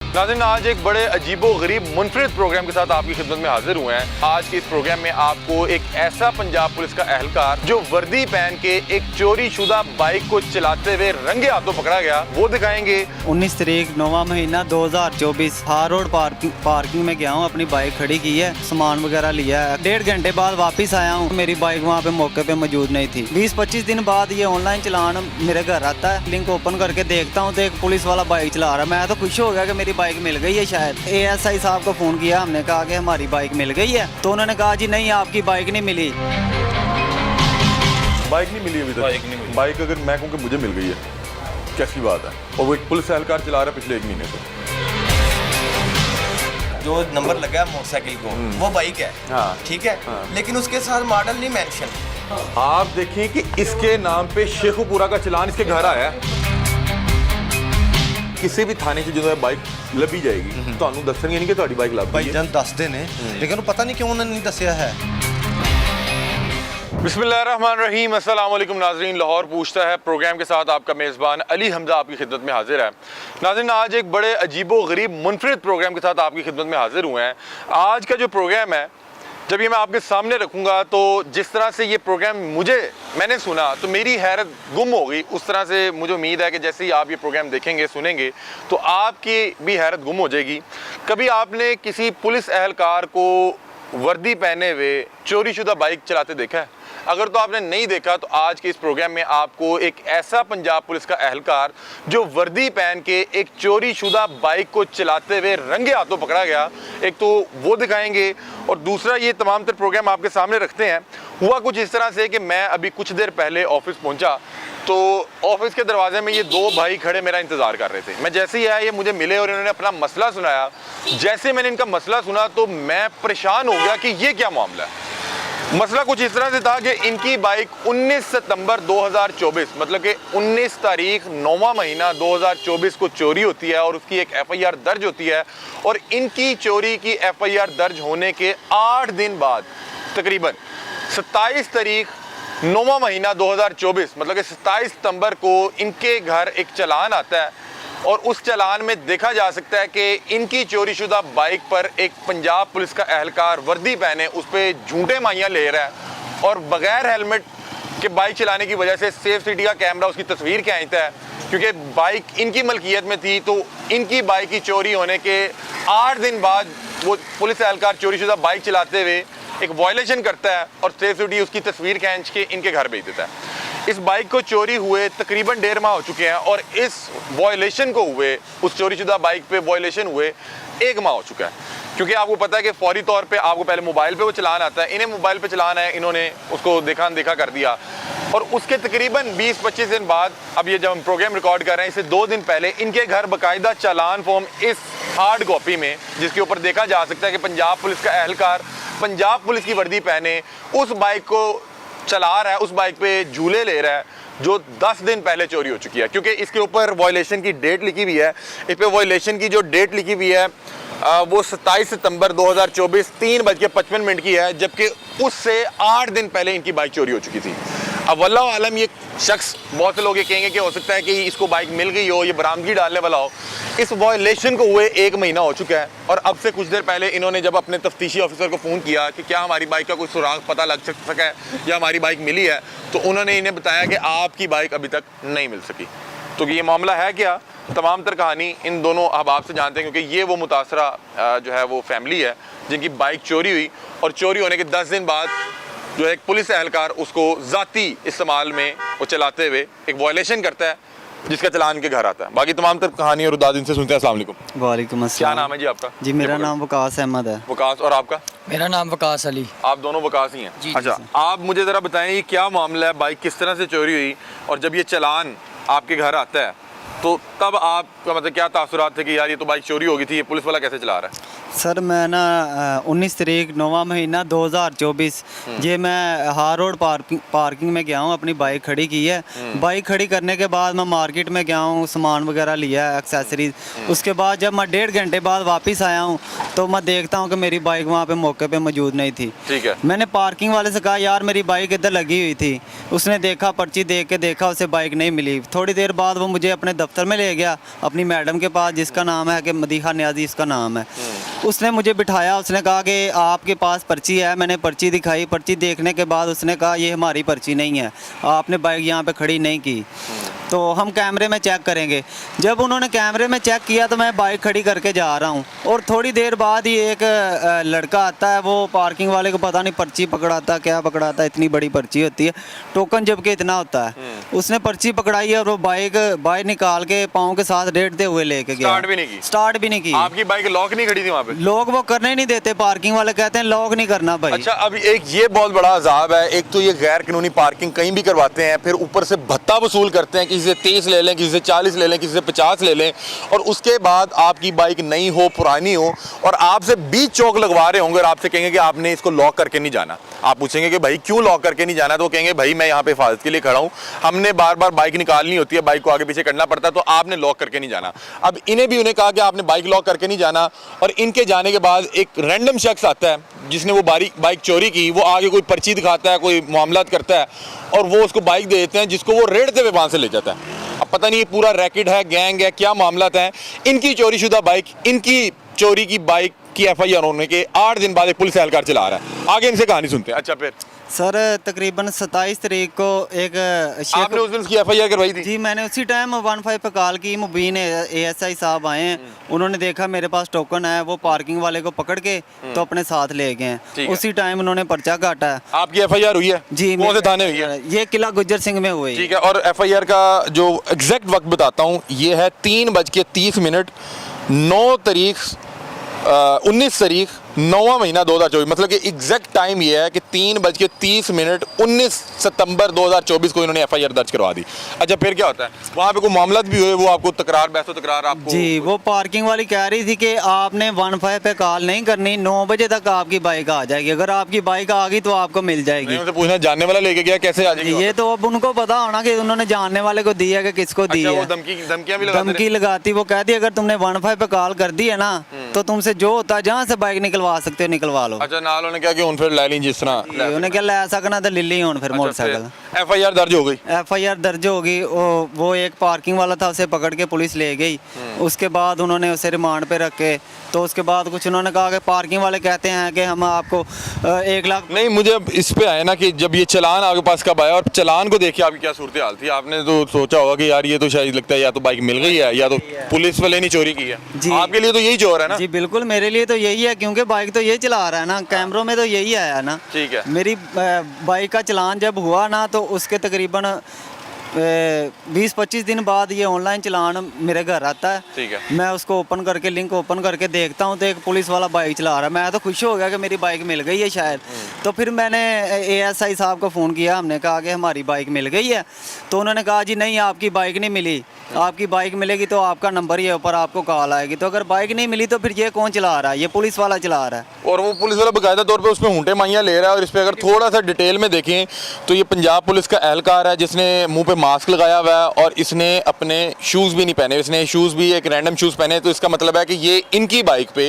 नाज़रीन, आज एक बड़े अजीबो-गरीब मुनफरिद प्रोग्राम के साथ आपकी खिदमत में हाजिर हुए हैं। आज के इस प्रोग्राम में आपको एक ऐसा पंजाब पुलिस का एहलकार जो वर्दी पहन के एक चोरी शुदा बाइक को चलाते हुए रंगे हाथों पकड़ा गया, वो दिखाएंगे। 19 तारीख 9वां महीना 2024 हार रोड पार्किंग में गया हूँ, अपनी बाइक खड़ी की है, सामान वगैरह लिया है। 1.5 घंटे बाद वापस आया हूँ, मेरी बाइक वहाँ पे मौके पे मौजूद नहीं थी। 20-25 दिन बाद ये ऑनलाइन चलान मेरे घर आता है, लिंक ओपन करके देखता हूँ तो एक पुलिस वाला बाइक चला रहा है। मैं तो खुश हो गया कि मेरी बाइक मिल गई है। शायद ASI साहब को फोन किया, हमने कहा कि हमारी बाइक मिल गई है, तो उन्होंने कहा जी नहीं, आपकी बाइक नहीं मिली। बाइक नहीं मिली अभी तक। बाइक अगर मैं कहूँ कि मुझे मिल गई है, कैसी बात है। और वो एक पुलिस एहलकार चला रहा है पिछले 1 महीने से। जो नंबर लगा है मोटरसाइकिल को वो बाइक है, हाँ। ठीक है, हाँ। लेकिन उसके साथ मॉडल नहीं मेंशन। आप देखिए कि इसके नाम पे शेखुपुरा का चलान इसके घर आया है। किसी भी थाने से जो बाइक लभी जाएगी तो दसणगे नहीं कि ਤੁਹਾਡੀ बाइक लभ भाई जान दसते ने, लेकिन पता नहीं क्यों उन्होंने नहीं दसिया है। बिस्मिल्लाहिर्रहमानिर्रहीम, अस्सलाम वालेकुम नाज़रीन। लाहौर पूछता है प्रोग्राम के साथ आपका मेज़बान अली हमजा आपकी खिदमत में हाजिर है। नाज़रीन, आज एक बड़े अजीबो-गरीब मुनफरिद प्रोग्राम के साथ आपकी खिदमत में हाजिर हुए हैं। आज का जो प्रोग्राम है, जब ये मैं आपके सामने रखूँगा तो जिस तरह से ये प्रोग्राम मैंने सुना तो मेरी हैरत गुम हो गई। उस तरह से मुझे उम्मीद है कि जैसे ही आप ये प्रोग्राम देखेंगे, सुनेंगे, तो आपकी भी हैरत गुम हो जाएगी। कभी आपने किसी पुलिस एहलकार को वर्दी पहने हुए चोरी शुदा बाइक चलाते देखा है? अगर तो आपने नहीं देखा तो आज के इस प्रोग्राम में आपको एक ऐसा पंजाब पुलिस का एहलकार जो वर्दी पहन के एक चोरी शुदा बाइक को चलाते हुए रंगे हाथों पकड़ा गया, एक तो वो दिखाएंगे और दूसरा ये तमाम तर प्रोग्राम आपके सामने रखते हैं। हुआ कुछ इस तरह से कि मैं अभी कुछ देर पहले ऑफिस पहुंचा तो ऑफिस के दरवाजे में ये 2 भाई खड़े मेरा इंतज़ार कर रहे थे। मैं जैसे ही आया ये मुझे मिले और इन्होंने अपना मसला सुनाया। जैसे मैंने इनका मसला सुना तो मैं परेशान हो गया कि ये क्या मामला है। मसला कुछ इस तरह से था कि इनकी बाइक 19 सितंबर 2024 मतलब कि 19 तारीख 9वां महीना 2024 को चोरी होती है और उसकी एक FIR दर्ज होती है। और इनकी चोरी की FIR दर्ज होने के 8 दिन बाद तकरीबन 27 तारीख 9वां महीना 2024 मतलब कि 27 सितंबर को इनके घर एक चालान आता है और उस चालान में देखा जा सकता है कि इनकी चोरीशुदा बाइक पर एक पंजाब पुलिस का एहलकार वर्दी पहने उस पर झूठे माइयाँ ले रहा है और बगैर हेलमेट के बाइक चलाने की वजह से सेफ सिटी का कैमरा उसकी तस्वीर खींचता है। क्योंकि बाइक इनकी मलकियत में थी तो इनकी बाइक की चोरी होने के 8 दिन बाद वो पुलिस एहलकार चोरीशुदा बाइक चलाते हुए एक वायलेशन करता है और सेफ सिटी उसकी तस्वीर खींच के इनके घर भेज देता है। इस बाइक को चोरी हुए तकरीबन 1.5 माह हो चुके हैं और इस वायलेशन को हुए, उस चोरीशुदा बाइक पे वायलेशन हुए 1 माह हो चुका है। क्योंकि आपको पता है कि फौरी तौर पे आपको पहले मोबाइल पे वो चलान आता है, इन्हें मोबाइल पे चलान है, इन्होंने उसको देखा कर दिया और उसके तकरीबन 20-25 दिन बाद, अब ये जब हम प्रोग्राम रिकॉर्ड कर रहे हैं इससे 2 दिन पहले इनके घर बाकायदा चालान फॉर्म इस हार्ड कॉपी में जिसके ऊपर देखा जा सकता है कि पंजाब पुलिस का एहलकार पंजाब पुलिस की वर्दी पहने उस बाइक को चला रहा है, उस बाइक पे झूले ले रहा है जो 10 दिन पहले चोरी हो चुकी है। क्योंकि इसके ऊपर वायलेशन की डेट लिखी हुई है, इस पे वायलेशन की जो डेट लिखी हुई है वो 27 सितंबर 2024 3:55 की है, जबकि उससे 8 दिन पहले इनकी बाइक चोरी हो चुकी थी। अब वल्लाह आलम ये शख्स, बहुत से लोग ये कहेंगे कि हो सकता है कि इसको बाइक मिल गई हो, ये बरामदगी डालने वाला हो। इस वायलेशन को हुए 1 महीना हो चुका है और अब से कुछ देर पहले इन्होंने जब अपने तफ्तीशी ऑफिसर को फ़ोन किया कि क्या हमारी बाइक का कोई सुराग पता लग सका है या हमारी बाइक मिली है, तो उन्होंने इन्हें बताया कि आपकी बाइक अभी तक नहीं मिल सकी। तो ये मामला है क्या, तमाम तर कहानी इन दोनों अहबाब से जानते हैं क्योंकि ये वो मुतासरा जो है वो फैमिली है जिनकी बाइक चोरी हुई और चोरी होने के 10 दिन बाद जो एक पुलिस एहलकार उसको ज़ाती इस्तेमाल में वो चलाते हुए एक वायलेशन करता है जिसका चलान के घर आता है। बाकी तमाम तर कहानी और उदाद इनसे सुनते हैं। अस्सलाम वालेकुम। वालेकुम अस्सलाम। क्या नाम है जी आपका? जी मेरा नाम वकास अहमद है। वकास, और आपका? मेरा नाम वकास अली। आप दोनों वकास ही हैं? जी, अच्छा, आप मुझे ज़रा बताएं ये क्या मामला है, बाइक किस तरह से चोरी हुई और जब ये चलान आपके घर आता है तो तब आपका मतलब क्या तासुरात थे कि यार ये तो बाइक चोरी हो गई थी, ये पुलिस वाला कैसे चला रहा है? सर मैं ना 19 तारीख 9वां महीना 2024 ये मैं हार रोड पार्किंग में गया हूँ, अपनी बाइक खड़ी की है। बाइक खड़ी करने के बाद मैं मार्केट में गया हूँ, सामान वगैरह लिया है, एक्सेसरीज। उसके बाद जब मैं 1.5 घंटे बाद वापस आया हूँ तो मैं देखता हूँ कि मेरी बाइक वहाँ पे मौके पे मौजूद नहीं थी। ठीक है। मैंने पार्किंग वाले से कहा यार मेरी बाइक इधर लगी हुई थी। उसने देखा, पर्ची देख के देखा, उसे बाइक नहीं मिली। थोड़ी देर बाद वो मुझे अपने दफ्तर में ले गया, अपनी मैडम के पास, जिसका नाम है कि मदीहा न्याजी इसका नाम है। उसने मुझे बिठाया, उसने कहा कि आपके पास पर्ची है। मैंने पर्ची दिखाई। पर्ची देखने के बाद उसने कहा ये हमारी पर्ची नहीं है, आपने बाइक यहाँ पे खड़ी नहीं की, तो हम कैमरे में चेक करेंगे। जब उन्होंने कैमरे में चेक किया तो मैं बाइक खड़ी करके जा रहा हूँ और थोड़ी देर बाद ही एक लड़का आता है। वो पार्किंग वाले को पता नहीं पर्ची पकड़ाता क्या पकड़ाता, इतनी बड़ी पर्ची होती है, टोकन जबकि इतना होता है। उसने पर्ची पकड़ाई और वो बाइक निकाल के पाँव के साथ रेटते हुए लेके गया। स्टार्ट भी नहीं की। आपकी बाइक लॉक नहीं खड़ी थी वहाँ पे? लोग वो करने नहीं देते, पार्किंग वाले कहते हैं लॉक नहीं करना भाई। अच्छा, अब एक ये बहुत बड़ा अजाब है। एक तो ये गैर कानूनी पार्किंग कहीं भी करवाते हैं, फिर ऊपर से भत्ता वसूल करते हैं, किसी से 30 ले लें, किसी से 40 ले लें, किसी से 50 ले लें, और उसके बाद आपकी बाइक नई हो, पुरानी हो, और आपसे 20 चौक लगवा रहे होंगे और आपसे कहेंगे कि आपने इसको लॉक करके नहीं जाना। आप पूछेंगे कि भाई क्यों लॉक करके नहीं जाना, तो वो कहेंगे भाई मैं यहाँ पे हिफाजत के लिए खड़ा हूँ, हमने बार बार बाइक निकालनी होती है, बाइक को आगे पीछे करना पड़ता है, तो आपने लॉक करके नहीं जाना। अब इन्हें भी उन्हें कहा कि आपने बाइक लॉक करके नहीं जाना, और इनके जाने के बाद एक रैंडम शख्स आता है जिसने वो बाइक चोरी की, वो आगे कोई पर्ची दिखाता है, कोई मामलात करता है, और वो उसको बाइक दे देते हैं जिसको वो रेड़ते हुए वहाँ से ले जाता है। अब पता नहीं ये पूरा रैकेट है, गैंग है, क्या मामलात हैं। इनकी चोरीशुदा बाइक, इनकी चोरी की बाइक की FIR होने के 8 दिन बाद एक पुलिस एहलकार चला रहा है। आगे इनसे कहानी सुनते हैं। अच्छा, फिर सर तकरीबन 27 तारीख को एक आपने उस दिन उसकी FIR करवाई थी? जी, मैंने उसी टाइम 15 पे कॉल की। मुबीन ASI साहब आए हैं, उन्होंने देखा मेरे पास टोकन है, वो पार्किंग वाले को पकड़ के तो अपने साथ ले गए हैं। उसी टाइम उन्होंने पर्चा काटा है। आपकी FIR हुई है? जी। कौन से थाने हुई है? ये किला गुज्जर सिंह में हुई। ठीक है। और FIR का जो एग्जैक्ट वक्त बताता हूँ, ये है 3:30 9 तारीख 19 तारीख 9वां महीना 2024। मतलब कि एग्जैक्ट टाइम ये है कि 3:30 19 सितंबर 2024 को इन्होंने FIR दर्ज करवा दी। अच्छा, फिर क्या होता है? वहाँ पे कोई मामला भी हुए, वो आपको तकरार, बहसो तकरार आपको? जी, वो पार्किंग वाली कह रही थी कि आपने 15 पे कॉल नहीं करनी, 9 बजे तक आपकी बाइक आ जाएगी। अगर आपकी बाइक आ गई तो आपको मिल जाएगी। उनसे पूछना जानने वाला लेके गया, कैसे आ जाएगी? ये तो अब उनको पता होना कि उन्होंने जानने वाले को दी है कि किसको दी है। धमकी लगाती, वो कहती अगर तुमने 15 पे कॉल कर दी है ना तो तुमसे जो होता है, जहाँ से बाइक निकलवा सकते हो निकलवा लो। अच्छा, नाल उन्होंने क्या कि उन फिर लै ली जिस तरह उन्हें क्या ले सकना तो ले ली उन फिर मोटरसाइकिल। FIR दर्ज हो गई? FIR दर्ज होगी। वो एक पार्किंग वाला था, उसे पकड़ के पुलिस ले गई। उसके बाद उन्होंने उसे रिमांड पे रखे। तो उसके बाद कुछ उन्होंने कहा कि पार्किंग वाले कहते हैं कि हम आपको 1 लाख। नहीं, मुझे अब इस पे आया ना कि जब ये चलान आपके पास कब आया और चलान को देखिए आपकी क्या सूरत हाल थी। आपने तो सोचा होगा कि यार ये तो शायद लगता है या तो बाइक मिल गई है या तो पुलिस वाले ने चोरी की है। जी, आपके लिए तो यही चोर है ना? जी बिल्कुल, मेरे लिए तो यही है, क्योंकि बाइक तो यही चला रहा है ना, कैमरों में तो यही आया ना। ठीक है। मेरी बाइक का चलान जब हुआ ना तो उसके तकरीबन 20-25 दिन बाद ये ऑनलाइन चलान मेरे घर आता है। ठीक है। मैं उसको ओपन करके, लिंक ओपन करके देखता हूँ तो एक पुलिस वाला बाइक चला रहा है। मैं तो खुश हो गया कि मेरी बाइक मिल गई है शायद। तो फिर मैंने ASI साहब को फ़ोन किया, हमने कहा कि हमारी बाइक मिल गई है। तो उन्होंने कहा जी नहीं, आपकी बाइक नहीं मिली, आपकी बाइक मिलेगी तो आपका नंबर ही ऊपर आपको कॉल आएगी। तो अगर बाइक नहीं मिली तो फिर ये कौन चला रहा है? ये पुलिस वाला चला रहा है। और वो पुलिस वाला बाकायदा तौर पे उसमें हूंटे माइयाँ ले रहा है। और इस पर अगर थोड़ा सा डिटेल में देखें तो ये पंजाब पुलिस का एहलकार है जिसने मुंह पे मास्क लगाया हुआ है और इसने अपने शूज़ भी नहीं पहने। इसने शूज़ भी एक रैंडम शूज़ पहने। तो इसका मतलब है कि ये इनकी बाइक पे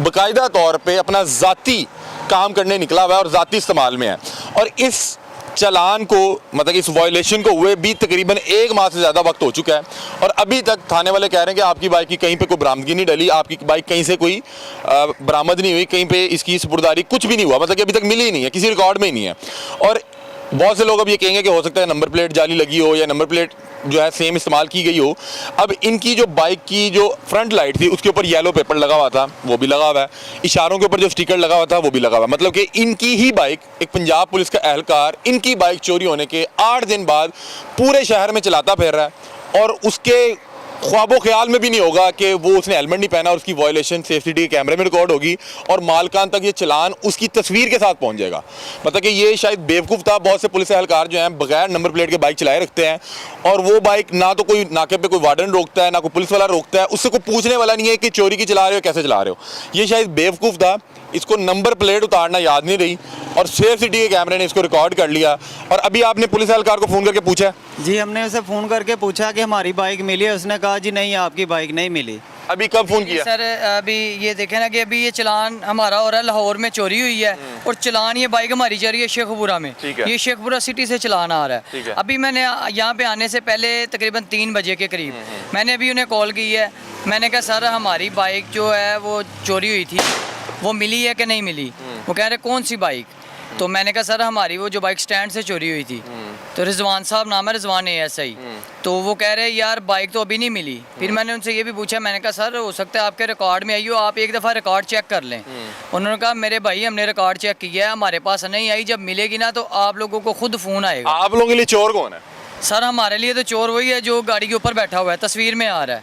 बाकायदा तौर पे अपना ज़ाती काम करने निकला हुआ है और ज़ाती इस्तेमाल में है। और इस चलान को, मतलब इस वायलेशन को हुए भी तकरीबन 1 माह से ज़्यादा वक्त हो चुका है और अभी तक थाने वाले कह रहे हैं कि आपकी बाइक की कहीं पे कोई बरामदगी नहीं डली, आपकी बाइक कहीं से कोई बरामद नहीं हुई, कहीं पे इसकी सुपुर्दारी कुछ भी नहीं हुआ, मतलब कि अभी तक मिली ही नहीं है, किसी रिकॉर्ड में ही नहीं है। और बहुत से लोग अब ये कहेंगे कि हो सकता है नंबर प्लेट जाली लगी हो या नंबर प्लेट जो है सेम इस्तेमाल की गई हो। अब इनकी जो बाइक की जो फ्रंट लाइट थी उसके ऊपर येलो पेपर लगा हुआ था, वो भी लगा हुआ है। इशारों के ऊपर जो स्टिकर लगा हुआ था वो भी लगा हुआ है। मतलब कि इनकी ही बाइक, एक पंजाब पुलिस का एहलकार इनकी बाइक चोरी होने के 8 दिन बाद पूरे शहर में चलाता फिर रहा है और उसके ख्वाबो ख्याल में भी नहीं होगा कि वो उसने हेलमेट नहीं पहना और उसकी वायलेशन सीसीटीवी कैमरे में रिकॉर्ड होगी और मालकान तक ये चलान उसकी तस्वीर के साथ पहुंच जाएगा। मतलब कि ये शायद बेवकूफ़ था। बहुत से पुलिस एहलकार जो हैं बगैर नंबर प्लेट के बाइक चलाए रखते हैं और वो बाइक ना तो कोई नाके पे कोई वार्डन रोकता है, ना कोई पुलिस वाला रोकता है, उससे कोई पूछने वाला नहीं है कि चोरी की चला रहे हो, कैसे चला रहे हो। ये शायद बेवकूफ़ था, इसको नंबर प्लेट उतारना याद नहीं रही और सेफ सिटी के कैमरे ने इसको रिकॉर्ड कर लिया। और अभी आपने पुलिस एहलकार को फ़ोन करके पूछा? जी हमने उसे फ़ोन करके पूछा कि हमारी बाइक मिली है, उसने कहा जी नहीं आपकी बाइक नहीं मिली। अभी कब फ़ोन किया? सर अभी ये देखें ना कि अभी ये चलान हमारा हो रहा है, लाहौर में चोरी हुई है और चलान ये बाइक हमारी जा रही है शेखपुरा में। ठीक है। ये शेखपुरा सिटी से चलान आ रहा ठीक है। है। अभी मैंने यहाँ पे आने से पहले तकरीबन 3 बजे के करीब मैंने अभी उन्हें कॉल की है। मैंने कहा सर हमारी बाइक जो है वो चोरी हुई थी, वो मिली है कि नहीं मिली? वो कह रहे कौन सी बाइक? तो मैंने कहा सर हमारी वो जो बाइक स्टैंड से चोरी हुई थी। तो रिजवान साहब नाम है, रिजवान ASI। तो वो कह रहे यार बाइक तो अभी नहीं मिली। फिर मैंने उनसे ये भी पूछा, मैंने कहा सर हो सकता है आपके रिकॉर्ड में आई हो, आप एक दफ़ा रिकॉर्ड चेक कर लें। उन्होंने कहा मेरे भाई हमने रिकॉर्ड चेक किया है, हमारे पास नहीं आई, जब मिलेगी ना तो आप लोगों को खुद फ़ोन आएगा। आप लोगों के लिए चोर कौन है? सर हमारे लिए तो चोर वही है जो गाड़ी के ऊपर बैठा हुआ है, तस्वीर में आ रहा है। और